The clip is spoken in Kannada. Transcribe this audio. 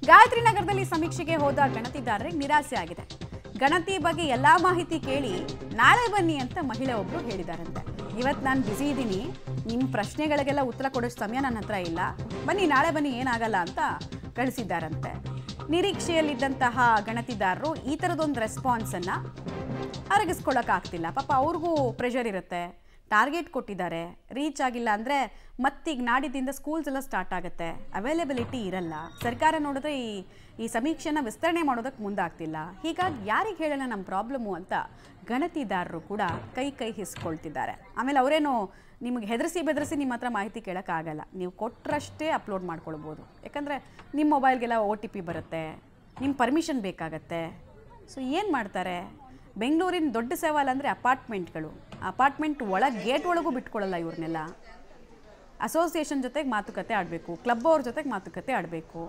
ಗಾಯತ್ರಿ ನಗರದಲ್ಲಿ ಸಮೀಕ್ಷೆಗೆ ಹೋದ ಗಣತಿದಾರರಿಗೆ ನಿರಾಸೆ ಆಗಿದೆ. ಗಣತಿ ಬಗ್ಗೆ ಎಲ್ಲಾ ಮಾಹಿತಿ ಕೇಳಿ ನಾಳೆ ಬನ್ನಿ ಅಂತ ಮಹಿಳೆ ಒಬ್ರು ಹೇಳಿದಾರಂತೆ. ಇವತ್ತು ನಾನು ಬಿಸಿ ಇದ್ದೀನಿ, ನಿಮ್ಮ ಪ್ರಶ್ನೆಗಳಿಗೆಲ್ಲ ಉತ್ತರ ಕೊಡೋ ಸಮಯ ನನ್ನ ಹತ್ರ ಇಲ್ಲ, ಬನ್ನಿ ನಾಳೆ ಬನ್ನಿ ಏನಾಗಲ್ಲ ಅಂತ ಕಳಿಸಿದ್ದಾರಂತೆ. ನಿರೀಕ್ಷೆಯಲ್ಲಿದ್ದಂತಹ ಗಣತಿದಾರರು ಈ ಥರದೊಂದು ರೆಸ್ಪಾನ್ಸನ್ನು ಅರಗಿಸ್ಕೊಳ್ಳೋಕ್ಕಾಗ್ತಿಲ್ಲ. ಪಾಪ ಅವ್ರಿಗೂ ಪ್ರೆಷರ್ ಇರುತ್ತೆ, ಟಾರ್ಗೆಟ್ ಕೊಟ್ಟಿದ್ದಾರೆ, ರೀಚ್ ಆಗಿಲ್ಲ ಅಂದರೆ ಮತ್ತೀಗ ನಾಡಿದ್ದಿಂದ ಸ್ಕೂಲ್ಸ್ ಎಲ್ಲ ಸ್ಟಾರ್ಟ್ ಆಗುತ್ತೆ, ಅವೈಲೇಬಿಲಿಟಿ ಇರಲ್ಲ. ಸರ್ಕಾರ ನೋಡಿದ್ರೆ ಈ ಸಮೀಕ್ಷೆನ ವಿಸ್ತರಣೆ ಮಾಡೋದಕ್ಕೆ ಮುಂದಾಗ್ತಿಲ್ಲ. ಹೀಗಾಗಿ ಯಾರಿಗೆ ಹೇಳೋಣ ನಮ್ಮ ಪ್ರಾಬ್ಲಮ್ಮು ಅಂತ ಗಣತಿದಾರರು ಕೂಡ ಕೈ ಹಿಸ್ಕೊಳ್ತಿದ್ದಾರೆ. ಆಮೇಲೆ ಅವರೇನು ನಿಮಗೆ ಬೆದರಿಸಿ ನಿಮ್ಮ ಹತ್ರ ಮಾಹಿತಿ ಕೇಳೋಕ್ಕಾಗಲ್ಲ, ನೀವು ಕೊಟ್ಟರಷ್ಟೇ ಅಪ್ಲೋಡ್ ಮಾಡ್ಕೊಳ್ಬೋದು. ಯಾಕಂದರೆ ನಿಮ್ಮ ಮೊಬೈಲ್ಗೆಲ್ಲ OTP ಬರುತ್ತೆ, ನಿಮ್ಮ ಪರ್ಮಿಷನ್ ಬೇಕಾಗತ್ತೆ. ಸೊ ಏನು ಮಾಡ್ತಾರೆ, ಬೆಂಗಳೂರಿನ ದೊಡ್ಡ ಸವಾಲು ಅಂದರೆ ಅಪಾರ್ಟ್ಮೆಂಟ್ ಗೇಟ್ ಒಳಗೂ ಬಿಟ್ಕೊಳ್ಳಲ್ಲ ಇವ್ರನ್ನೆಲ್ಲ. ಅಸೋಸಿಯೇಷನ್ ಜೊತೆಗೆ ಮಾತುಕತೆ ಆಡಬೇಕು, ಕ್ಲಬ್ ಅವ್ರ ಜೊತೆಗೆ ಮಾತುಕತೆ ಆಡಬೇಕು.